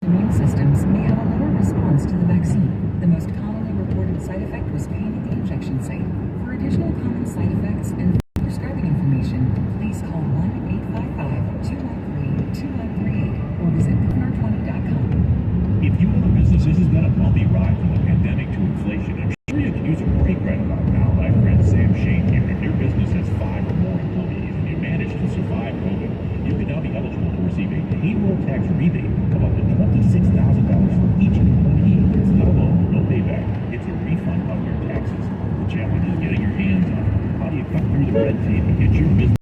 immune systems may have a lower response to the vaccine. The most commonly reported side effect was pain at the injection site. For additional common side effects and prescribing information, please call 1-855-213-2138 or visit Bruno20.com. If you own a business, this has been a bumpy ride from the pandemic to inflation. I'm sure you can use a break right about now. My friend Sam Shane here. If your business has 5 or more employees and you managed to survive COVID, you could now be eligible to receive a payroll tax rebate of up to $26,000 for each employee. It's not a loan, no payback. It's a refund of your taxes. The challenge is getting your hands on it. How do you cut through the red tape and get your business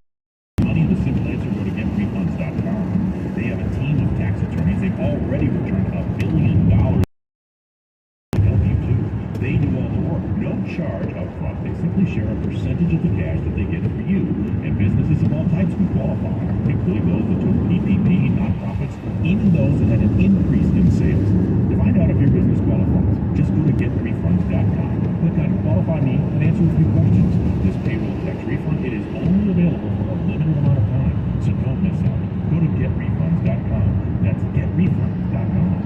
money? The simple answer, go to getrefunds.com. They have a team of tax attorneys. They've already returned $1 billion to help you too. They do all the work, no charge up front. They simply share a percentage of the cash that they get for you. And businesses of all types can qualify, including those that took PPP, nonprofits, even those that had an increase in sales. To find out if your business qualifies, just go to getrefunds.com. Click on Qualify Me and answer a few questions. This payroll tax refund, it is only available for a limited amount of time, so don't miss out. Go to getrefunds.com. That's getrefunds.com.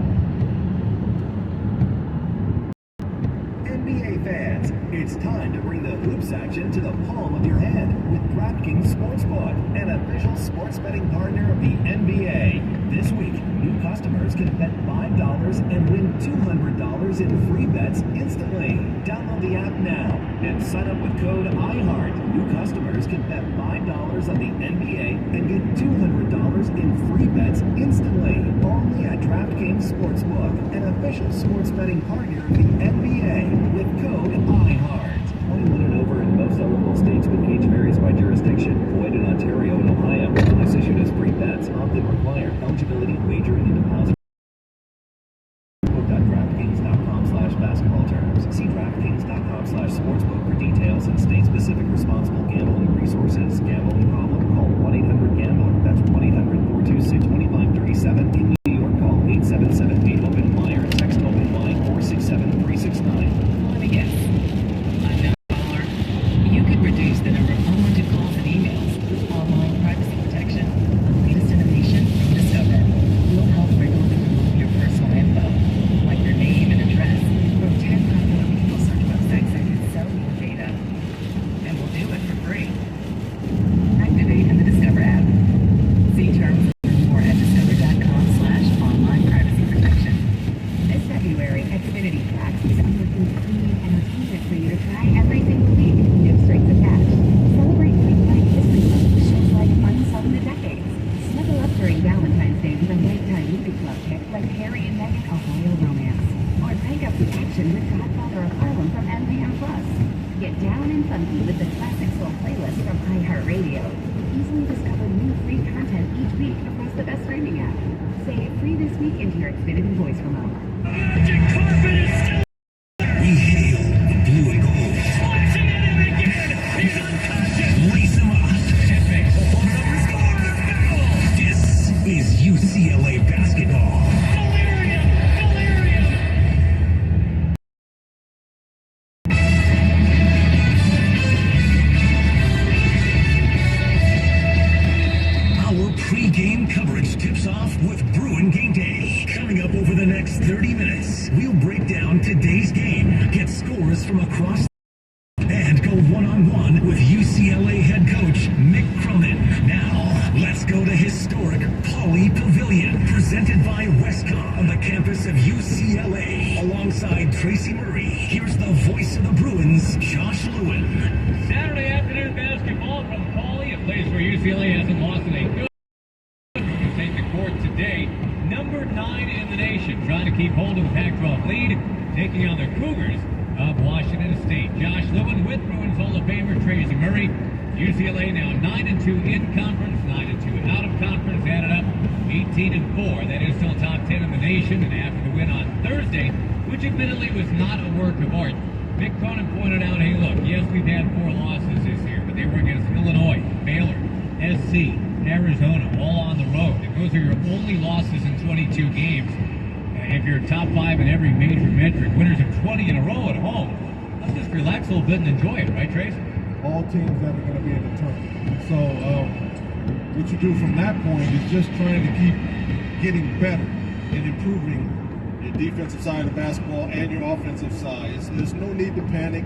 NBA fans, it's time to bring the hoops action to the palm of your hand with DraftKings Sportsbook, an official sports betting partner of the NBA. This week, new customers can bet $5 and win $200 in free bets instantly. Download the app now and sign up with code IHEART. New customers can bet $5 on the NBA and get $200 in free bets instantly. Only at DraftKings Sportsbook, an official sports betting partner of the NBA with code IHEART. 21 and over in most eligible states, but age varies by jurisdiction. Void in Ontario and Ohio. Unless issued as free bets, opt-in required. Eligibility, wagering, and deposit. DraftKings.com/basketball terms. See DraftKings.com/sportsbook for details and state-specific responsible gambling resources. Gambling problem? Call 1-800-GAMBLER. That's 1-800-426-2537. In New York, call 877-8-OPEN-MY or text OPEN-MY 467-369. Let me guess. You could reduce the number of unwanted calls and emails with online privacy protection. The latest innovation from Discover will help regularly remove your personal info, like your name and address, from 10 popular people search websites that can sell your data. And we'll do it for free. Activate in the Discover app. See terms and more at discover.com/online privacy protection. This February, Xfinity Tracks is unearthing premium entertainment for you to try every single week. No strings attached. Celebrate Black History Month with shows like Unsung in the Decades. Snuggle up during Valentine's Day with a nighttime movie club pick like Harry and Meghan Ohio Romance. Or crank up the action with Godfather of Harlem from MGM Plus. Get down and funky with the Classic Soul playlist from iHeartRadio. Easily discover new free content each week across the best streaming app. Say free this week into your Xfinity voice remote. Magic carpet is still. We hail the blue and gold. Flashing at him again. He's unconscious. Lace him up. Headbang. Score the foul. This is UCLA basketball. Delirium. Delirium. Our pre-game coverage tips off with Bruin Game Day. Coming up over the next 30 minutes, we'll break down today's game, get scores from across, and go one-on-one with UCLA head coach Mick Cronin. Now, let's go to historic Pauley Pavilion, presented by Westcom on the campus of UCLA. Alongside Tracy Murray, here's the voice of the Bruins, Josh Lewin. Saturday afternoon basketball from Pauley, a place where UCLA hasn't lost in a good. Take the court today. Number 9 in the nation, trying to keep hold of the Pac-12 lead, taking on the Cougars of Washington State. Josh Lewin with Bruins Hall of Famer Tracy Murray. UCLA now 9-2 in conference, 9-2 out of conference, added up 18-4. That is still top 10 in the nation, and after the win on Thursday, which admittedly was not a work of art, Mick Cronin pointed out, hey look, yes, we've had 4 losses this year, but they were against Illinois, Baylor, SC, Arizona, all on the road. And those are your only losses in 22 games. If you're top 5 in every major metric, winners of 20 in a row at home, let's just relax a little bit and enjoy it, right, Trace? All teams that are going to be in the tournament. So what you do from that point is just trying to keep getting better. in improving your defensive side of the basketball and your offensive side. There's no need to panic.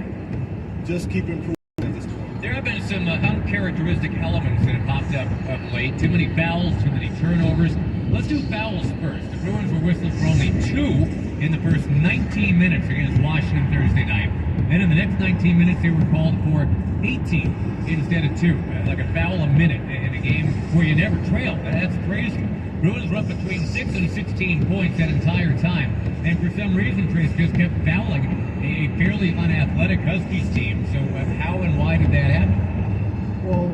Just keep improving at this point. There have been some uncharacteristic elements that have popped up of late. Too many fouls, too many turnovers. Let's do fouls first. The Bruins were whistled for only 2 in the first 19 minutes against Washington Thursday night. Then in the next 19 minutes, they were called for 18 instead of 2. Like a foul a minute in a game where you never trailed. That's crazy. Bruins were up between 6 and 16 points that entire time. And for some reason, Trace just kept fouling a fairly unathletic Huskies team. So how and why did that happen? Well,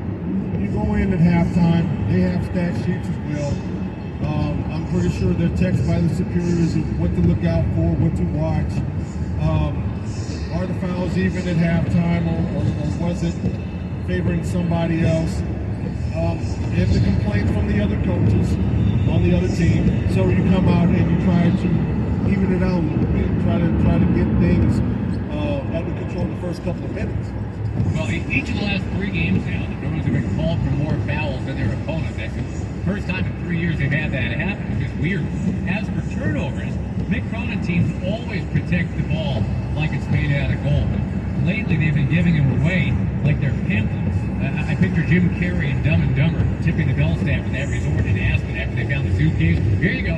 you go in at halftime. They have stat sheets as well. I'm pretty sure they're texted by the superiors of what to look out for, what to watch. Are the fouls even at halftime, or was it favoring somebody else? If the complaints from the other coaches on the other team, so you come out and you try to even it out a little bit, try to get things under control in the first couple of minutes. Well, each of the last 3 games now, the Bruins have been called for more fouls than their opponent. That's the first time in 3 years they've had that happen, which is weird. As for turnovers, Mick Cronin teams always protect the ball like it's made out of gold. Lately, they've been giving them away like they're pamphlets. I picture Jim Carrey and Dumb and Dumber tipping the bell staff in that resort in Aspen after they found the suitcase. Here you go.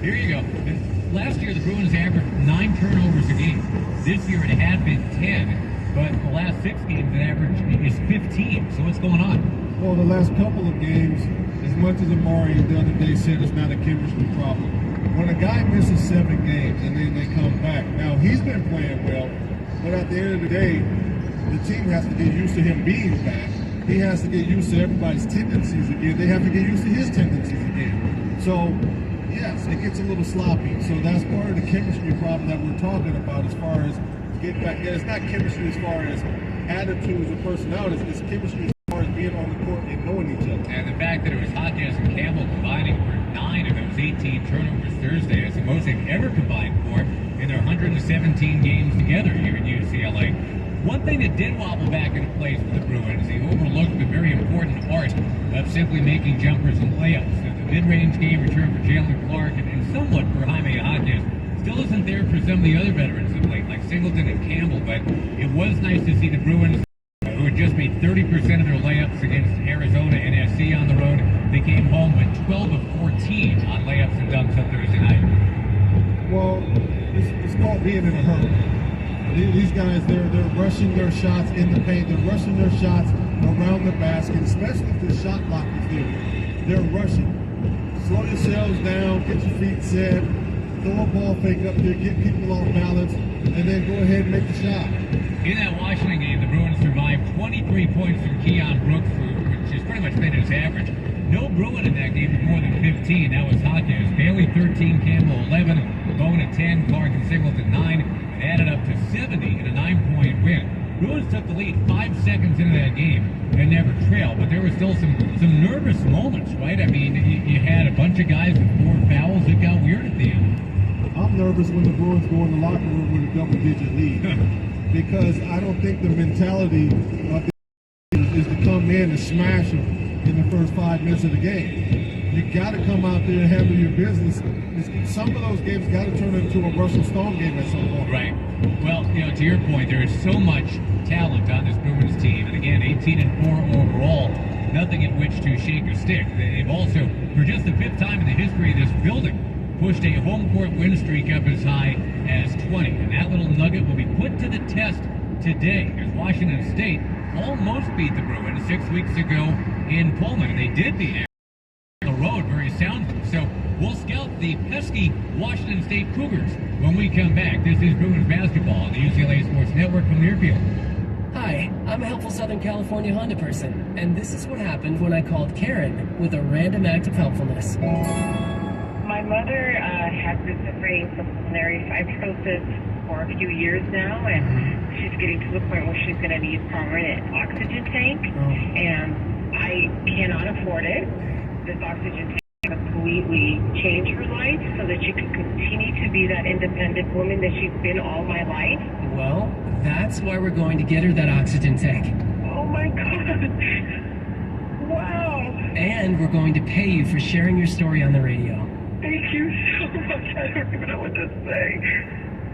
Here you go. And last year, the Bruins averaged 9 turnovers a game. This year, it had been 10, but the last 6 games, the average is 15. So what's going on? Well, the last couple of games, as much as Amari the other day said it's not a chemistry problem, when a guy misses 7 games and then they come back, now he's been playing well, but at the end of the day, the team has to get used to him being back. He has to get used to everybody's tendencies again. They have to get used to his tendencies again. So, yes, it gets a little sloppy. So that's part of the chemistry problem that we're talking about as far as getting back. Yeah, it's not chemistry as far as attitudes or personalities. It's chemistry as far as being on the court and knowing each other. And the fact that it was Hodges and Campbell combining for 9 of those 18 turnovers Thursday is the most they've ever combined for in their 117 games together here at UCLA. One thing that did wobble back into place for the Bruins, they overlooked the very important art of simply making jumpers and layups. The mid-range game return for Jalen Clark and somewhat for Jaime Hodges still isn't there for some of the other veterans of late, like Singleton and Campbell, but it was nice to see the Bruins, who had just made 30% of their layups against Arizona and SC on the road. They came home with 12 of 14 on layups and dunks on Thursday night. Well, it's called being in a hurry. These guys, they're rushing their shots in the paint. They're rushing their shots around the basket, especially if the shot clock is there. They're rushing. Slow yourselves down, get your feet set, throw a ball fake up there, get people off balance, and then go ahead and make the shot. In that Washington game, the Bruins survived 23 points from Keon Brooks, which has pretty much been his average. No Bruin in that game with more than 15. That was Hodges. Bailey 13, Campbell 11, Bowen at 10, Clark and Singleton 9. Added up to 70 in a 9-point win. Bruins took the lead 5 seconds into that game and never trailed, but there were still some nervous moments, right? I mean, you had a bunch of guys with 4 fouls. It got weird at the end. I'm nervous when the Bruins go in the locker room with a double-digit lead because I don't think the mentality of the is to come in and smash them in the first 5 minutes of the game. You got to come out there and handle your business. Some of those games got to turn into a Russell Stone game at some point. Right. Well, to your point, there is so much talent on this Bruins team. And again, 18-4 overall, nothing at which to shake a stick. They've also, for just the 5th time in the history of this building, pushed a home court win streak up as high as 20. And that little nugget will be put to the test today as Washington State almost beat the Bruins 6 weeks ago in Pullman. And they did beat it on the road very soundly. So we'll scout the pesky Washington State Cougars when we come back. This is Bruins basketball on the UCLA Sports Network from the airfield. Hi, I'm a helpful Southern California Honda person, and this is what happened when I called Karen with a random act of helpfulness. My mother has been suffering from pulmonary fibrosis for a few years now, and she's getting to the point where she's going to need permanent oxygen tank, and I cannot afford it. This oxygen tank completely change her life so that she can continue to be that independent woman that she's been all my life. Well, that's why we're going to get her that oxygen tank. Oh my God. Wow. And we're going to pay you for sharing your story on the radio. Thank you so much. I don't even know what to say.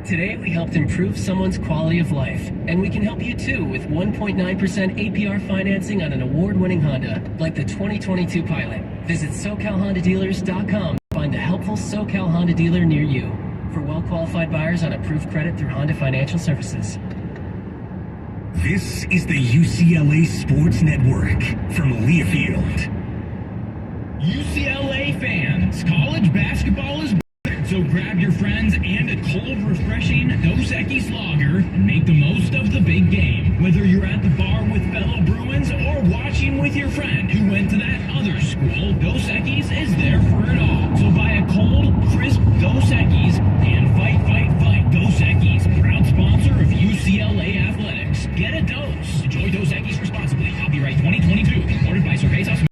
Today, we helped improve someone's quality of life, and we can help you too with 1.9% APR financing on an award-winning Honda, like the 2022 Pilot. Visit SoCalHondaDealers.com to find a helpful SoCal Honda dealer near you. For well-qualified buyers on approved credit through Honda Financial Services. This is the UCLA Sports Network from Learfield. UCLA fans, college basketball is back, so grab your friends and a cold, refreshing Dos Equis lager and make the most of the big game. Whether you're at the bar with fellow Bruins or watching with your friend who went to that other school, Dos Equis is there for it all. So buy a cold, crisp Dos Equis and fight, fight, fight. Dos Equis, proud sponsor of UCLA Athletics. Get a dose. Enjoy Dos Equis responsibly. Copyright 2022. Imported by Cerveza.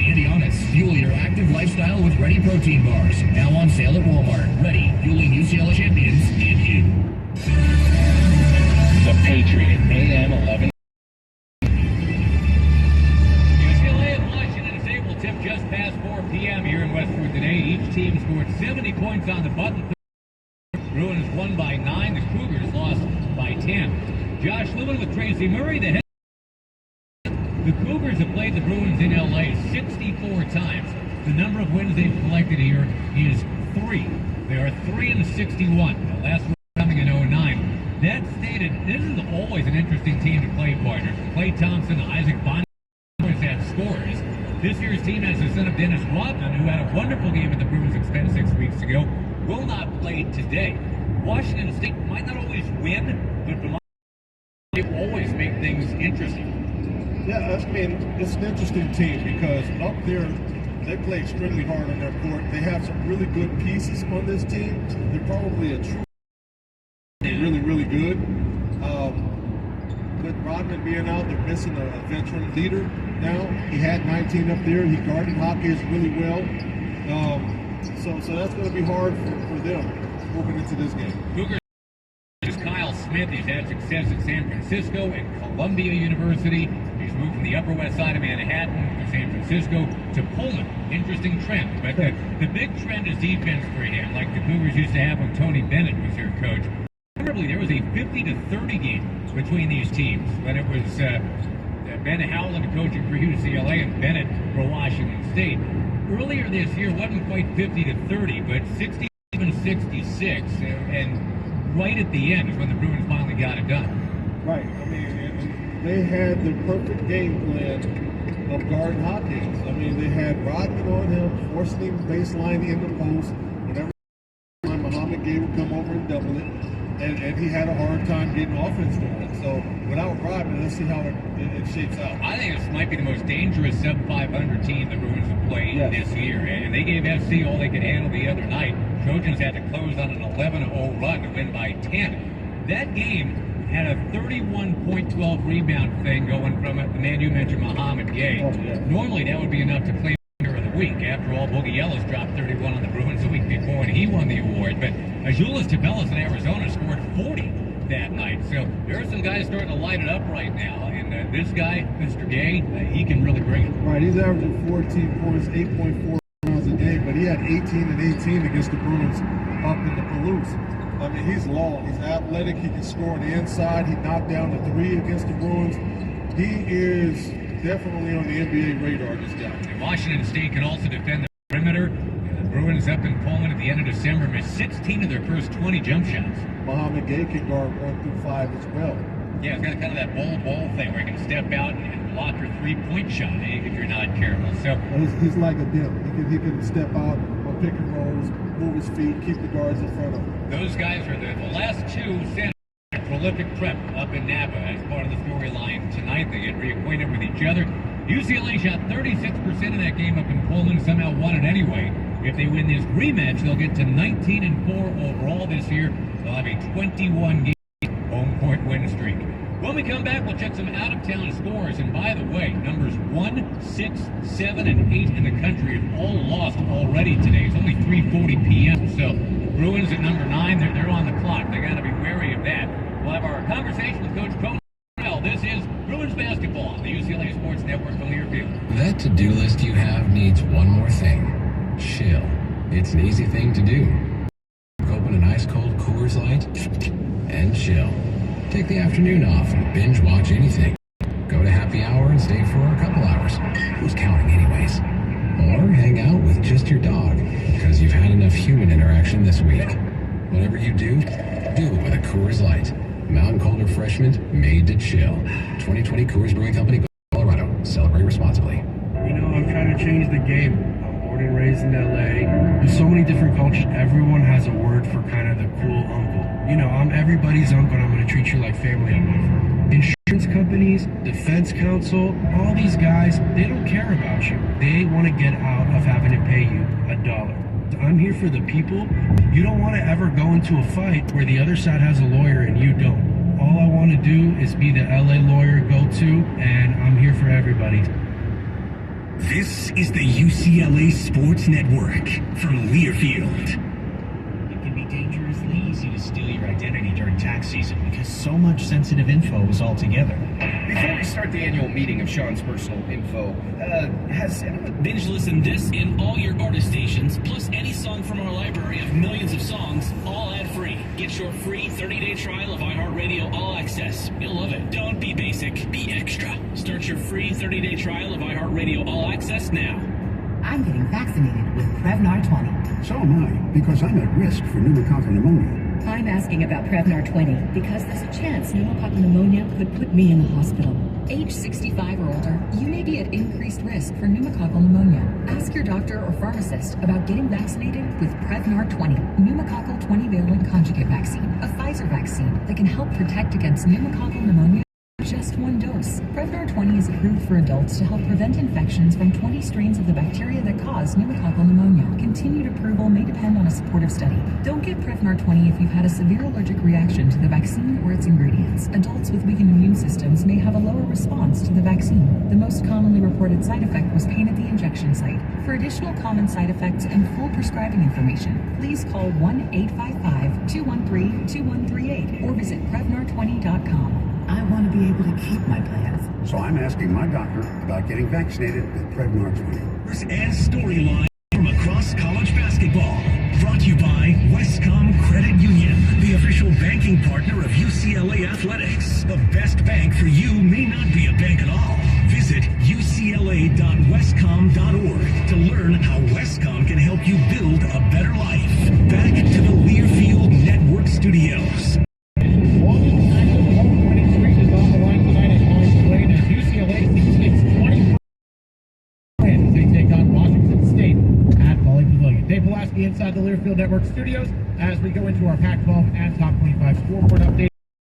Andy Honest. Fuel your active lifestyle with Ready protein bars. Now on sale at Walmart. Ready, fueling UCLA champions and you. The Patriot, AM 11. UCLA and Washington State will tip just past 4 p.m. here in Westwood today. Each team scored 70 points on the button. Bruins won by 9. The Cougars lost by 10. Josh Lewin with Tracy Murray, the head. The Cougars have played the Bruins in LA 64 times. The number of wins they've collected here is 3. They are 3-61. The last one coming in 09. That stated, this is always an interesting team to play, partners. Clay Thompson, Isaac Bond have scores. This year's team has the son of Dennis Rodman, who had a wonderful game at the Bruins' expense 6 weeks ago, will not play today. Washington State might not always win, but they will always make things interesting. Yeah, I mean, it's an interesting team because up there, they play extremely hard on their court. They have some really good pieces on this team. They're probably a true, really, really good. With Rodman being out, they're missing a veteran leader now. He had 19 up there. He guarded Hawkins really well. So that's going to be hard for them moving into this game. Cougars is Kyle Smith. He's had success at San Francisco and Columbia University. He's moved from the Upper West Side of Manhattan to San Francisco to Pullman. Interesting trend. But the big trend is defense for him, like the Cougars used to have when Tony Bennett was their coach. Memorably, there was a 50-30 game between these teams when it was Ben Howland coaching for UCLA and Bennett for Washington State. Earlier this year, wasn't quite 50-30, but 67-66, and right at the end is when the Bruins finally got it done. Right. I mean, they had the perfect game plan of guarding Hawkins. I mean, they had Rodman on him, forcing him baseline in the post. Whenever Muhammad Gay would come over and double it, and he had a hard time getting offense going. So without Rodman, let's see how it shapes out. I think this might be the most dangerous sub-500 team the Bruins have played this year. And they gave FC all they could handle the other night. Trojans had to close on an 11-0 run to win by 10. That game had a 31.12 rebound thing going from the man you mentioned, Muhammad Gay. Oh, yeah. Normally that would be enough to claim Player of the Week. After all, Boogie Ellis dropped 31 on the Bruins the week before, and he won the award. But Azuolas Tubelis in Arizona scored 40 that night. So there are some guys starting to light it up right now. And this guy, Mr. Gay, he can really bring it. Right, he's averaging 14 points, 8.4 rounds a game, but he had 18 and 18 against the Bruins up in the Palouse. I mean, he's long, he's athletic, he can score on the inside. He knocked down the 3 against the Bruins. He is definitely on the NBA radar, this guy. And Washington State can also defend the perimeter. The Bruins up in Pullman at the end of December missed 16 of their first 20 jump shots. Muhammad Gay can guard 1 through 5 as well. Yeah, it's got kind of that ball thing where he can step out and block your 3-point shot if you're not careful. So he's like a dim. He can step out on pick and rolls, move his feet, keep the guards in front of him. Those guys are the last 2 centers. Prolific prep up in Napa as part of the storyline tonight. They get reacquainted with each other. UCLA shot 36% in that game up in Pullman, somehow won it anyway. If they win this rematch, they'll get to 19-4 overall this year. They'll have a 21-game home 5-point win streak. When we come back, we'll check some out-of-town scores. And by the way, numbers 1, 6, 7, and 8 in the country have all lost already today. It's only 3:40 p.m. So Bruins at number 9, they're on the clock. They got to be wary of that. We'll have our conversation with Coach Bruno. This is Bruins basketball on the UCLA Sports Network from Learfield. That to-do list you have needs one more thing. Chill. It's an easy thing to do. Open an ice-cold Coors Light and chill. Take the afternoon off and binge watch anything. Go to happy hour and stay for a couple hours. Who's counting anyways? Or hang out with just your dog because you've had enough human interaction this week. Whatever you do it with a Coors Light. Mountain cold refreshment made to chill. 2020 Coors Brewing Company, Colorado. Celebrate responsibly. You know, I'm trying to change the game. I'm born and raised in LA. There's so many different cultures. Everyone has a word for kind of the cool uncle. You know, I'm everybody's uncle and I'm going to treat you like family at my firm. Insurance companies, defense counsel, all these guys, they don't care about you. They want to get out of having to pay you $1. I'm here for the people. You don't want to ever go into a fight where the other side has a lawyer and you don't. All I want to do is be the LA lawyer go-to, and I'm here for everybody. This is the UCLA Sports Network from Learfield. It can be dangerously easy to steal your identity during tax season because so much sensitive info is all together. Before we start the annual meeting of Sean's personal info, has anyone Binge listen this and all your artist stations, plus any song from our library of millions of songs, all ad-free. Get your free 30-day trial of iHeartRadio All Access. You'll love it. Don't be basic, be extra. Start your free 30-day trial of iHeartRadio All Access now. I'm getting vaccinated with Prevnar 20. So am I, because I'm at risk for pneumococcal pneumonia. I'm asking about Prevnar 20 because there's a chance pneumococcal pneumonia could put me in the hospital. Age 65 or older, you may be at increased risk for pneumococcal pneumonia. Ask your doctor or pharmacist about getting vaccinated with Prevnar 20, pneumococcal 20-valent conjugate vaccine, a Pfizer vaccine that can help protect against pneumococcal pneumonia. Just one dose. Prevnar 20 is approved for adults to help prevent infections from 20 strains of the bacteria that cause pneumococcal pneumonia. Continued approval may depend on a supportive study. Don't get Prevnar 20 if you've had a severe allergic reaction to the vaccine or its ingredients. Adults with weakened immune systems may have a lower response to the vaccine. The most commonly reported side effect was pain at the injection site. For additional common side effects and full prescribing information, please call 1-855-213-2138 or visit Prevnar20.com. I want to be able to keep my plans. So I'm asking my doctor about getting vaccinated with Prevnar 20. And storyline from across college basketball. Brought to you by Westcom Credit Union, the official banking partner of UCLA Athletics. The best bank for you may not be a bank at all. Visit ucla.westcom.org to learn how Westcom can help you build a better life. Back to the Learfield Network Studios. Inside the Learfield Network Studios as we go into our Pac-12 and Top 25 scoreboard update.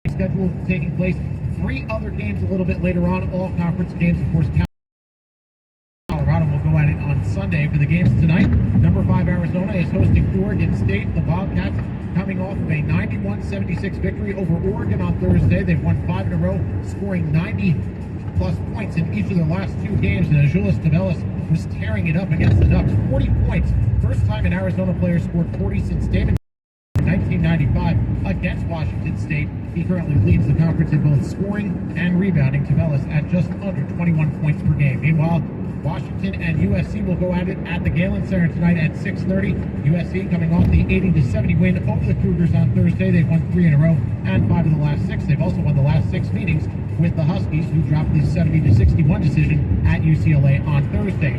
Schedule taking place 3 other games a little bit later on, all conference games. Of course, Colorado will go at it on Sunday. For the games tonight, number 5 Arizona is hosting Oregon State. The Bobcats coming off of a 91-76 victory over Oregon on Thursday. They've won 5 in a row, scoring 90-plus points in each of their last 2 games. And Azuolas Tubelis was tearing it up against the Ducks. 40 points. First time an Arizona player scored 40 since Damon in 1995 against Washington State. He currently leads the conference in both scoring and rebounding. Tubelis at just under 21 points per game. Meanwhile, Washington and USC will go at it at the Galen Center tonight at 6:30. USC coming off the 80-70 win over the Cougars on Thursday. They've won 3 in a row and 5 of the last 6. They've also won the last 6 meetings with the Huskies, who dropped the 70-61 decision at UCLA on Thursday.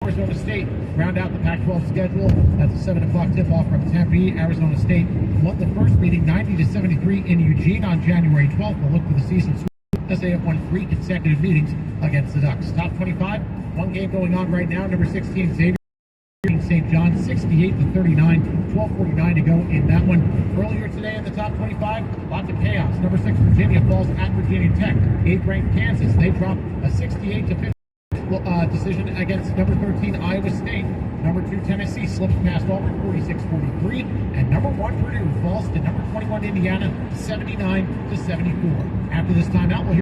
Arizona State round out the Pac-12 schedule. That's a 7 o'clock tip-off from Tempe. Arizona State won the first meeting 90-73 in Eugene on January 12th. We'll look for the season sweep as they have won 3 consecutive meetings against the Ducks. Top 25, one game going on right now. Number 16, Xavier St. John, 68-39, 12:49 to go in that one. Earlier today in the top 25, lots of chaos. Number 6, Virginia falls at Virginia Tech. 8th ranked Kansas, they drop a 68-50 decision against number 13 Iowa State. Number 2 Tennessee slips past Auburn 46-43, and number 1 Purdue falls to number 21 Indiana 79-74. After this timeout, we'll hear